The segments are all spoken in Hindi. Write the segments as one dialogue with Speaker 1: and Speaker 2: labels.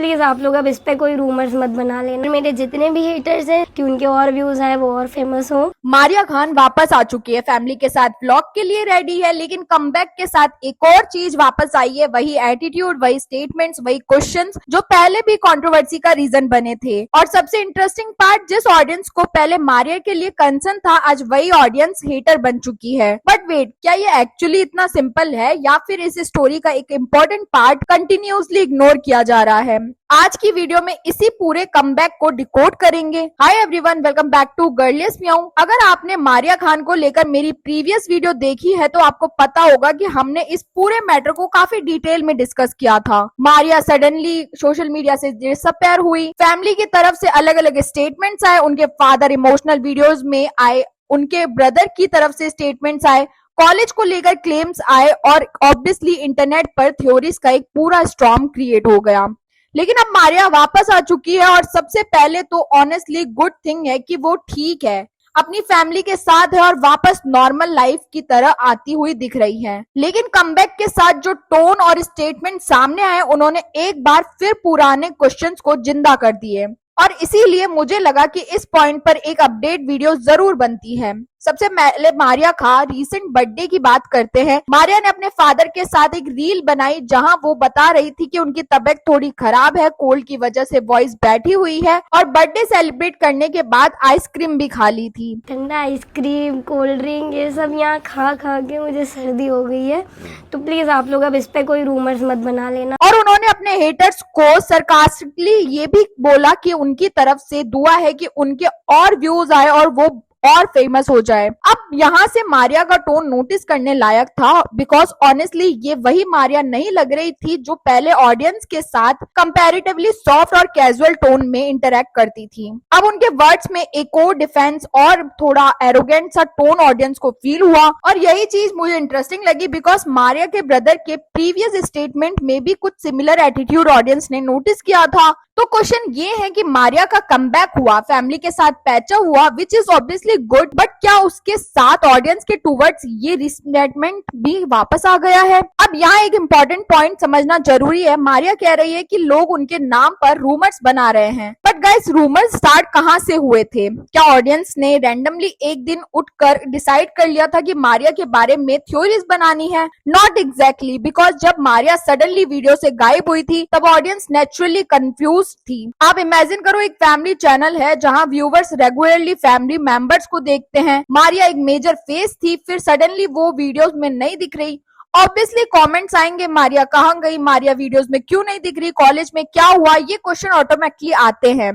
Speaker 1: प्लीज आप लोग अब इस पे कोई रूमर्स मत बना लेना। मेरे जितने भी हेटर्स हैं कि उनके और व्यूज आए वो और फेमस हो।
Speaker 2: मारिया खान वापस आ चुकी है, फैमिली के साथ व्लॉग के लिए रेडी है, लेकिन कमबैक के साथ एक और चीज वापस आई है, वही एटीट्यूड, वही स्टेटमेंट्स, वही क्वेश्चंस जो पहले भी कंट्रोवर्सी का रीजन बने थे। और सबसे इंटरेस्टिंग पार्ट, जिस ऑडियंस को पहले मारिया के लिए कंसर्न था, आज वही ऑडियंस हेटर बन चुकी है। बट वेट, क्या ये एक्चुअली इतना सिंपल है या फिर इस स्टोरी का एक इम्पोर्टेंट पार्ट कंटिन्यूसली इग्नोर किया जा रहा है? आज की वीडियो में इसी पूरे कमबैक को डिकोड करेंगे। Hi everyone, welcome back to girlious meow. अगर आपने मारिया खान को लेकर मेरी प्रीवियस वीडियो देखी है तो आपको पता होगा कि हमने इस पूरे मैटर को काफी डिटेल में डिस्कस किया था। मारिया सडनली सोशल मीडिया से डिसअपीयर हुई, फैमिली की तरफ से अलग अलग स्टेटमेंट्स आए, उनके फादर इमोशनल वीडियोज में आए, उनके ब्रदर की तरफ से स्टेटमेंट्स आए, कॉलेज को लेकर क्लेम्स आए और ऑब्वियसली इंटरनेट पर थ्योरीज का एक पूरा स्टॉर्म क्रिएट हो गया। लेकिन अब मारिया वापस आ चुकी है और सबसे पहले तो ऑनेस्टली गुड थिंग है कि वो ठीक है, अपनी फैमिली के साथ है और वापस नॉर्मल लाइफ की तरह आती हुई दिख रही है। लेकिन कमबैक के साथ जो टोन और स्टेटमेंट सामने आए, उन्होंने एक बार फिर पुराने क्वेश्चंस को जिंदा कर दिए और इसीलिए मुझे लगा कि इस पॉइंट पर एक अपडेट वीडियो जरूर बनती है। सबसे पहले मारिया का रीसेंट बर्थडे की बात करते हैं। मारिया ने अपने फादर के साथ एक रील बनाई जहां वो बता रही थी कि उनकी तबीयत थोड़ी खराब है, कोल्ड की वजह से वॉइस बैठी हुई है और बर्थडे सेलिब्रेट करने के बाद आइसक्रीम भी खा ली थी।
Speaker 1: ठंडा आइसक्रीम, कोल्ड ड्रिंक, ये सब यहाँ खा खा के मुझे सर्दी हो गई है, तो प्लीज आप लोग अब इस पे कोई रूमर्स मत बना लेना।
Speaker 2: और उन्होंने अपने हेटर्स को सरकास्टिकली ये भी बोला कि उनकी तरफ से दुआ है कि उनके और व्यूज आए और वो और फेमस हो जाए। अब यहाँ से मारिया का टोन नोटिस करने लायक था, बिकॉज ऑनेस्टली ये वही मारिया नहीं लग रही थी जो पहले ऑडियंस के साथ कंपैरेटिवली सॉफ्ट और कैजुअल टोन में इंटरेक्ट करती थी। अब उनके वर्ड्स में एक और डिफेंस और थोड़ा एरोगेंट सा टोन ऑडियंस को फील हुआ और यही चीज मुझे इंटरेस्टिंग लगी, बिकॉज मारिया के ब्रदर के प्रीवियस स्टेटमेंट में भी कुछ सिमिलर एटीट्यूड ऑडियंस ने नोटिस किया था। तो क्वेश्चन ये है कि मारिया का कमबैक हुआ, फैमिली के साथ पैचअप हुआ, which is obviously good, but क्या उसके साथ ऑडियंस के टूवर्ड्स ये रिस्टेटमेंट भी वापस आ गया है? अब यहाँ एक इम्पोर्टेंट पॉइंट समझना जरूरी है। मारिया कह रही है कि लोग उनके नाम पर रूमर्स बना रहे हैं, बट गाइस रूमर्स स्टार्ट कहाँ से हुए थे? क्या ऑडियंस ने रैंडमली एक दिन उठकर डिसाइड कर लिया था कि मारिया के बारे में थ्योरीज बनानी है? नॉट एग्जैक्टली, बिकॉज जब मारिया सडनली वीडियो से गायब हुई थी तब ऑडियंस नेचुरली कंफ्यूज थी। आप इमेजिन करो, एक फैमिली चैनल है जहां व्यूवर्स रेगुलरली फैमिली मेंबर्स को देखते हैं। मारिया एक मेजर फेस थी, फिर सडनली वो वीडियोस में नहीं दिख रही। ऑब्वियसली कमेंट्स आएंगे, मारिया कहाँ गई, मारिया वीडियोस में क्यों नहीं दिख रही, कॉलेज में क्या हुआ, ये क्वेश्चन ऑटोमेटिकली आते हैं।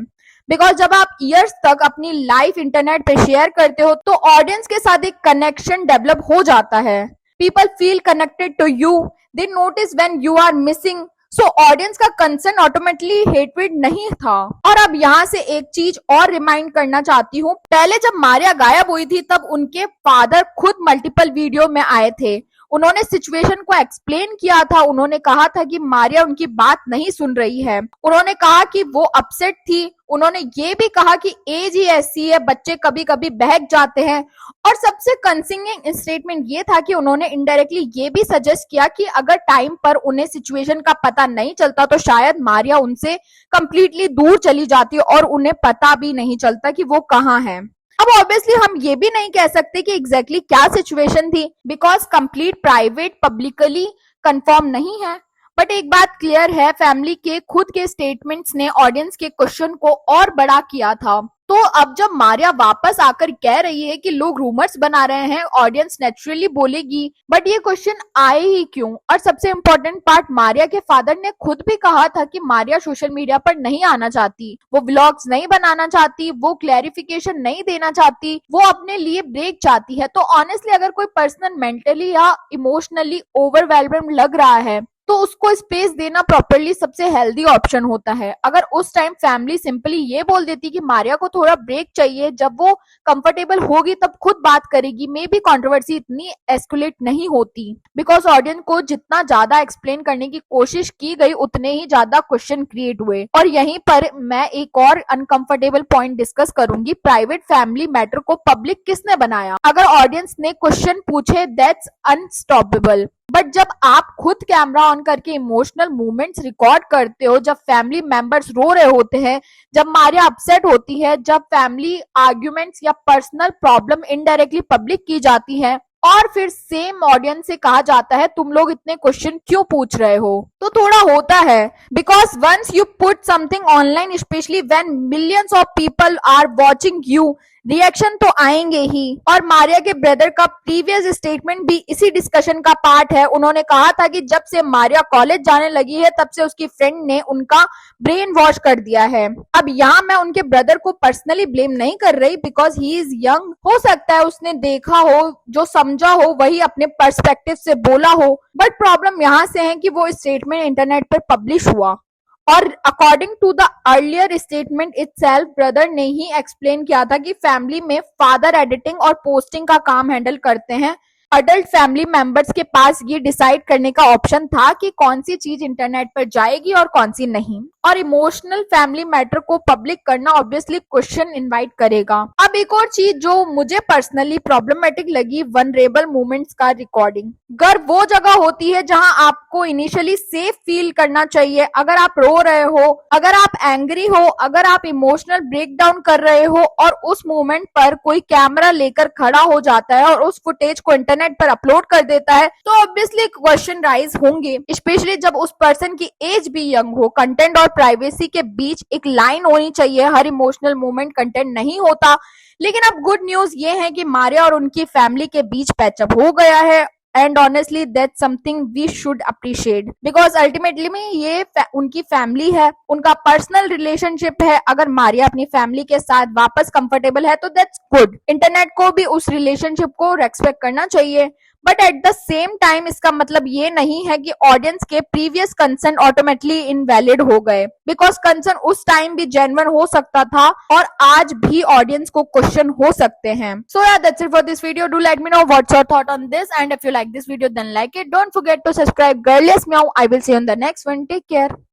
Speaker 2: बिकॉज जब आप ईयर्स तक अपनी लाइफ इंटरनेट पे शेयर करते हो तो ऑडियंस के साथ एक कनेक्शन डेवलप हो जाता है। People feel connected to you, they notice when you are missing. So audience का कंसर्न ऑटोमेटिकली हेटरेड नहीं था। और अब यहाँ से एक चीज और रिमाइंड करना चाहती हूँ, पहले जब मारिया गायब हुई थी तब उनके फादर खुद मल्टीपल वीडियो में आए थे। उन्होंने सिचुएशन को एक्सप्लेन किया था। उन्होंने कहा था कि मारिया उनकी बात नहीं सुन रही है। उन्होंने कहा कि वो अपसेट थी। उन्होंने ये भी कहा कि एज ही ऐसी है, बच्चे कभी कभी बहक जाते हैं। और सबसे कंसिंगिंग स्टेटमेंट ये था कि उन्होंने इनडायरेक्टली ये भी सजेस्ट किया कि अगर टाइम पर उन्हें सिचुएशन का पता नहीं चलता तो शायद मारिया उनसे कंप्लीटली दूर चली जाती और उन्हें पता भी नहीं चलता कि वो कहाँ है। अब ऑब्वियसली हम ये भी नहीं कह सकते कि एग्जैक्टली क्या सिचुएशन थी, because complete private publicly confirm नहीं है। बट एक बात क्लियर है, फैमिली के खुद के स्टेटमेंट्स ने ऑडियंस के क्वेश्चन को और बड़ा किया था। तो अब जब मारिया वापस आकर कह रही है कि लोग रूमर्स बना रहे हैं, ऑडियंस नेचुरली बोलेगी बट ये क्वेश्चन आए ही क्यों? और सबसे इम्पोर्टेंट पार्ट, मारिया के फादर ने खुद भी कहा था कि मारिया सोशल मीडिया पर नहीं आना चाहती, वो व्लॉग्स नहीं बनाना चाहती, वो क्लैरिफिकेशन नहीं देना चाहती, वो अपने लिए ब्रेक चाहती है। तो ऑनेस्टली अगर कोई पर्सन मेंटली या इमोशनली ओवरवेलम्ड लग रहा है तो उसको स्पेस देना प्रॉपरली सबसे हेल्दी ऑप्शन होता है। अगर उस टाइम फैमिली सिंपली ये बोल देती कि मारिया को थोड़ा ब्रेक चाहिए, जब वो कंफर्टेबल होगी तब खुद बात करेगी, मे बी कंट्रोवर्सी इतनी एस्कुलेट नहीं होती। बिकॉज ऑडियंस को जितना ज्यादा एक्सप्लेन करने की कोशिश की गई उतने ही ज्यादा क्वेश्चन क्रिएट हुए। और यहीं पर मैं एक और अनकंफर्टेबल पॉइंट डिस्कस करूंगी, प्राइवेट फैमिली मैटर को पब्लिक किसने बनाया? अगर ऑडियंस ने क्वेश्चन पूछे, दैट्स अनस्टॉपेबल। बट जब आप खुद कैमरा ऑन करके इमोशनल मोमेंट्स रिकॉर्ड करते हो, जब फैमिली मेंबर्स रो रहे होते हैं, जब मारिया अपसेट होती है, जब फैमिली आर्ग्यूमेंट्स या पर्सनल प्रॉब्लम इनडायरेक्टली पब्लिक की जाती है और फिर सेम ऑडियंस से कहा जाता है तुम लोग इतने क्वेश्चन क्यों पूछ रहे हो, तो थोड़ा होता है। Because once you put something online, specially when millions of people are watching you, reaction तो आएंगे ही। और मारिया के ब्रदर का प्रीवियस स्टेटमेंट भी इसी डिस्कशन का पार्ट है। उन्होंने कहा था कि जब से मारिया कॉलेज जाने लगी है तब से उसकी फ्रेंड ने उनका ब्रेन वॉश कर दिया है। अब यहाँ मैं उनके ब्रदर को पर्सनली ब्लेम नहीं कर रही, बिकॉज ही इज यंग। हो सकता है उसने देखा हो, जो समझा हो वही अपने पर्सपेक्टिव से बोला हो, बट प्रॉब्लम यहाँ से है कि वो स्टेटमेंट इंटरनेट पर पब्लिश हुआ और according to the earlier statement itself, brother ने ही एक्सप्लेन किया था कि फैमिली में फादर एडिटिंग और पोस्टिंग का काम हैंडल करते हैं। अडल्ट फैमिली मेंबर्स के पास ये डिसाइड करने का ऑप्शन था कि कौन सी चीज इंटरनेट पर जाएगी और कौन सी नहीं। और इमोशनल फैमिली मैटर को पब्लिक करना ऑब्वियसली क्वेश्चन इनवाइट करेगा। अब एक और चीज जो मुझे पर्सनली प्रॉब्लमेटिक लगी, वनरेबल मोमेंट्स का रिकॉर्डिंग। घर वो जगह होती है जहां आपको इनिशियली सेफ फील करना चाहिए। अगर आप रो रहे हो, अगर आप एंग्री हो, अगर आप इमोशनल ब्रेकडाउन कर रहे हो और उस मोमेंट पर कोई कैमरा लेकर खड़ा हो जाता है और उस फुटेज को इंटरनेट पर अपलोड कर देता है, तो ऑब्वियसली क्वेश्चन राइज होंगे, स्पेशली जब उस पर्सन की एज भी यंग हो। कंटेंट और प्राइवेसी के बीच एक लाइन होनी चाहिए। हर इमोशनल मोमेंट कंटेंट नहीं होता। लेकिन अब गुड न्यूज ये है कि मारिया और उनकी फैमिली के बीच पैचअप हो गया है, and honestly that's something we should appreciate, because ultimately में ये उनकी फैमिली है, उनका पर्सनल रिलेशनशिप है। अगर मारिया अपनी फैमिली के साथ वापस कंफर्टेबल है तो दैट्स गुड। इंटरनेट को भी उस रिलेशनशिप को रेस्पेक्ट करना चाहिए, but at the same time इसका मतलब ये नहीं है कि ऑडियंस के प्रीवियस कंसर्न ऑटोमेटिकली इनवैलिड हो गए, बिकॉज कंसर्न उस टाइम भी जेन्युइन हो सकता था और आज भी ऑडियंस को क्वेश्चन हो सकते हैं। सो या that's it for this video. Do let me know what's your thought on this, and if you like this video then like it. Don't forget to subscribe Girliest Meow. I will see you in the next one. Take care.